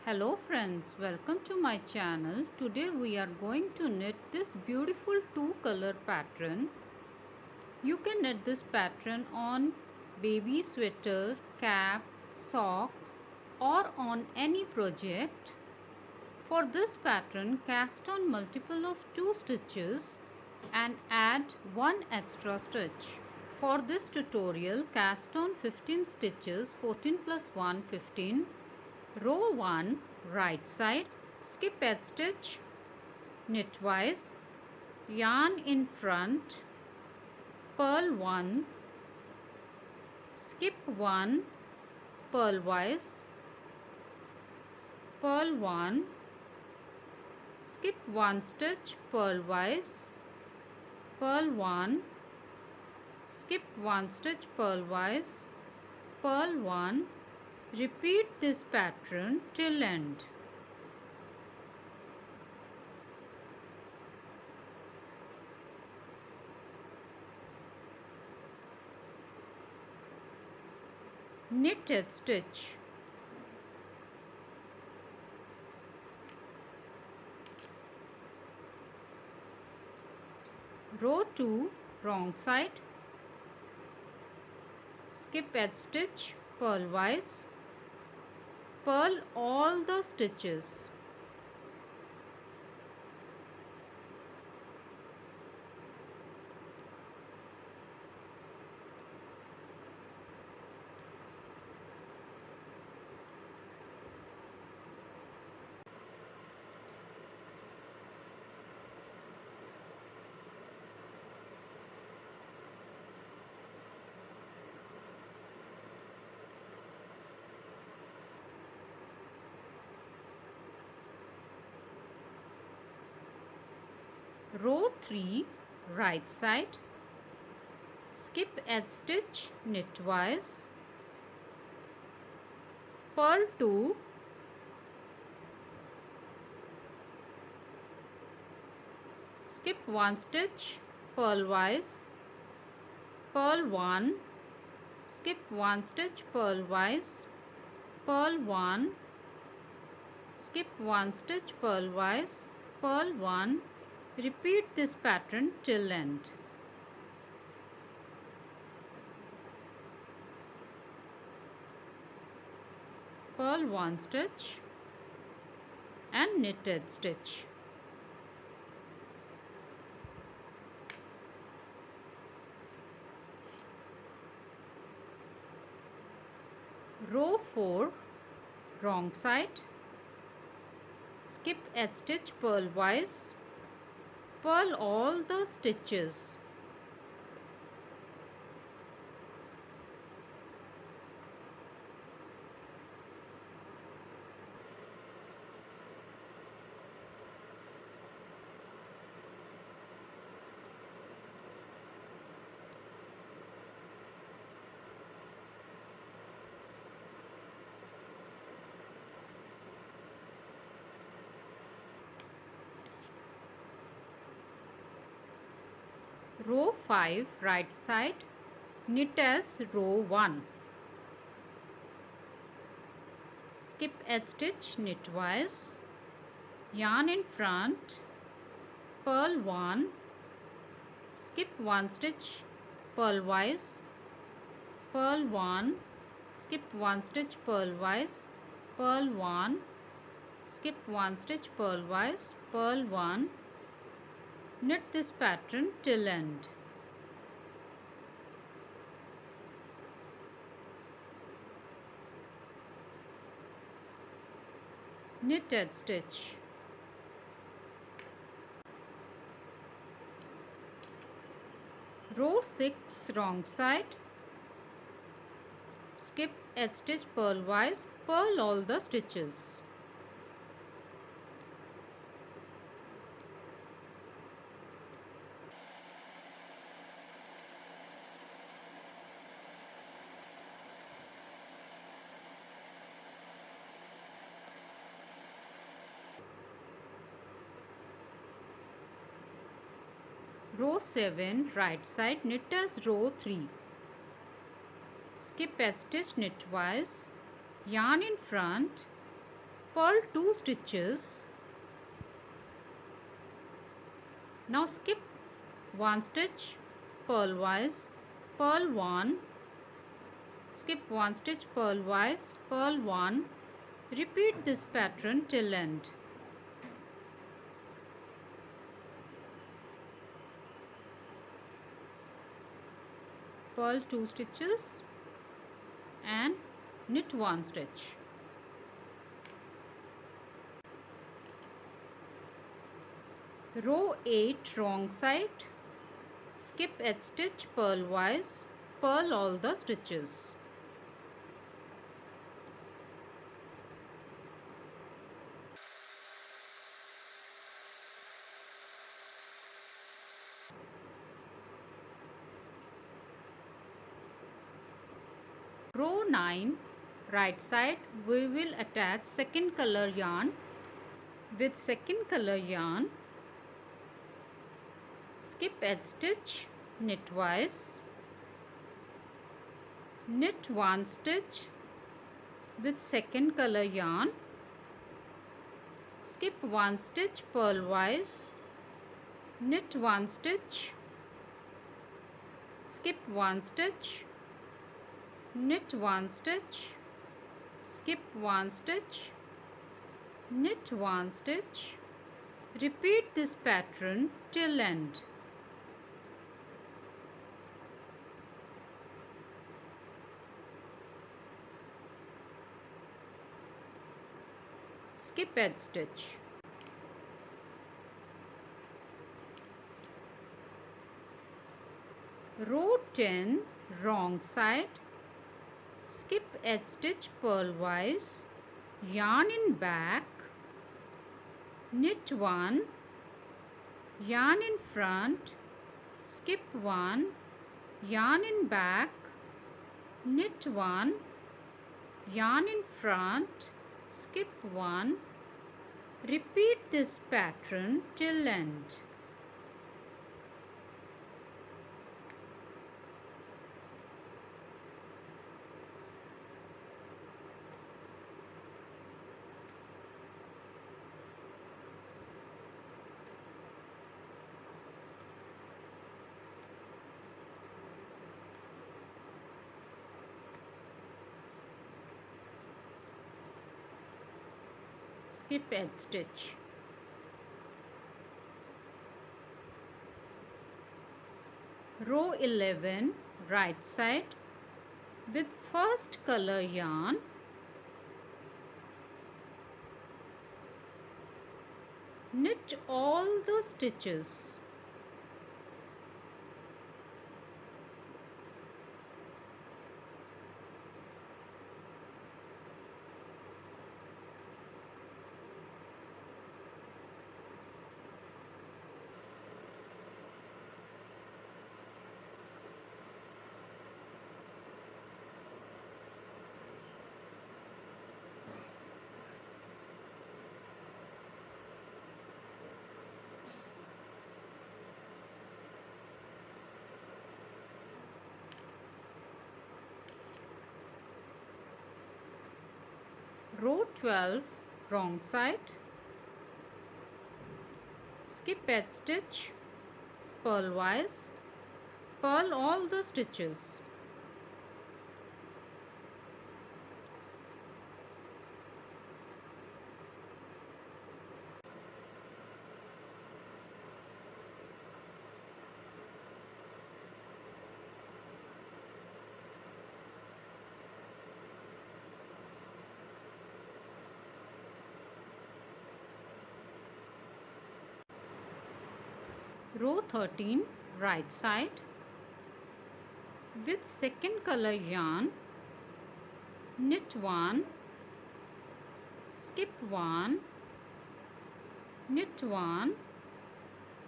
Hello friends, welcome to my channel. Today we are going to knit this beautiful two color pattern. You can knit this pattern on baby sweater, cap, socks or on any project. For this pattern, cast on multiple of 2 stitches and add 1 extra stitch. For this tutorial, cast on 15 stitches, 14 plus 1, 15. Row 1, right side, skip edge stitch, knitwise, yarn in front, purl 1, skip 1, purlwise, purl 1, skip 1 stitch, purlwise, purl 1, skip 1 stitch, purlwise, purl 1. Repeat this pattern till end. Knit edge stitch. Row 2, wrong side, skip edge stitch, purlwise, purl all the stitches. Row 3, right side, skip edge stitch, knitwise, purl 2, skip 1 stitch, purlwise, purl 1, skip 1 stitch, purlwise, purl 1, skip 1 stitch, purlwise, purl 1. Repeat this pattern till end. Purl 1 stitch and knit edge stitch. Row 4, wrong side, skip edge stitch, purlwise, purl all the stitches. Row 5, right side, knit as row 1. Skip edge stitch, knitwise, yarn in front, purl 1, skip 1 stitch, purlwise, purl 1, skip 1 stitch, purlwise, purl 1, skip 1 stitch, purlwise, purl 1. Knit this pattern till end. Knit edge stitch. Row 6, wrong side, skip edge stitch, purlwise, purl all the stitches. Row 7, right side, knit as row 3. Skip edge stitch, knitwise, yarn in front, purl 2 stitches. Now skip 1 stitch purlwise, purl 1, skip 1 stitch purlwise, purl 1. Repeat this pattern till end. Purl 2 stitches and knit 1 stitch. Row 8 wrong side, skip edge stitch purlwise, purl all the stitches. Row 9 right side, we will attach second color yarn. With second color yarn, skip edge stitch knitwise, knit 1 stitch with second color yarn, skip 1 stitch purlwise, knit 1 stitch, skip 1 stitch, knit 1 stitch, skip 1 stitch, knit 1 stitch. Repeat this pattern till end. Skip edge stitch. Row 10 wrong side, skip edge stitch purlwise, yarn in back, knit 1, yarn in front, skip 1, yarn in back, knit 1, yarn in front, skip 1. Repeat this pattern till end. Skip edge stitch. Row 11 right side, with first color yarn, knit all the stitches. Row 12 wrong side, skip edge stitch purlwise, purl all the stitches. Row 13 right side, with second color yarn, knit 1, skip 1, knit 1,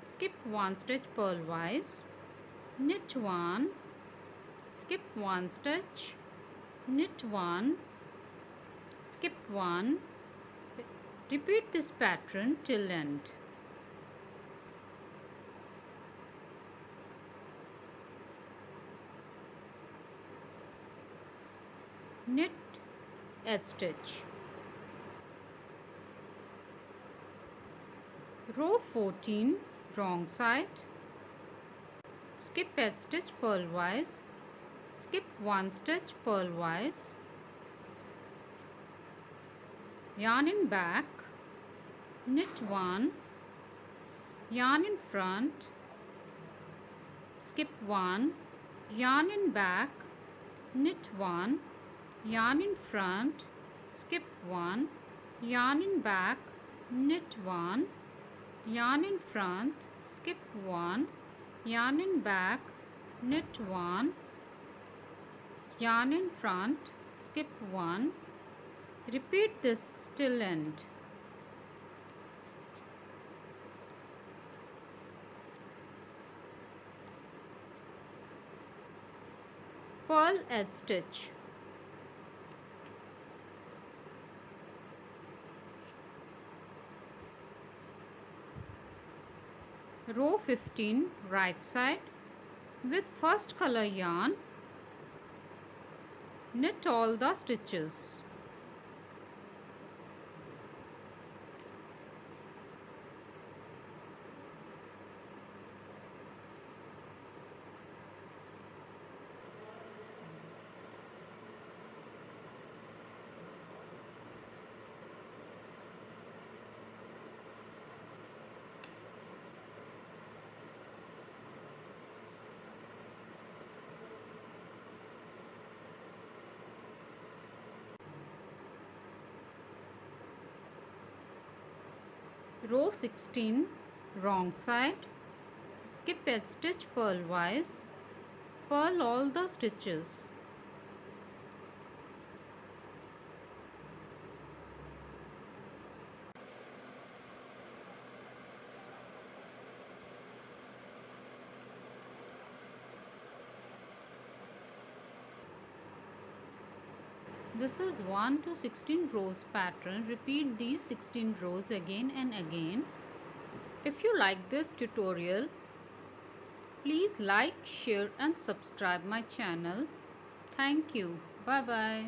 skip 1 stitch purlwise, knit 1, skip 1 stitch, knit 1, skip 1. Repeat this pattern till end. Knit edge stitch. Row 14, wrong side. Skip edge stitch purlwise. Skip 1 stitch purlwise. Yarn in back. Knit 1. Yarn in front. Skip 1. Yarn in back. Knit 1. Yarn in front. Skip 1. Yarn in back. Knit 1. Yarn in front. Skip 1. Yarn in back. Knit 1. Yarn in front. Skip 1. Repeat this till end. Purl edge stitch. Row 15, right side. With first color yarn, knit all the stitches. Row 16, wrong side. Skip edge stitch purlwise. Purl all the stitches. This is 1 to 16 rows pattern. Repeat these 16 rows again and again. If you like this tutorial, please like, share and subscribe my channel. Thank you. Bye bye.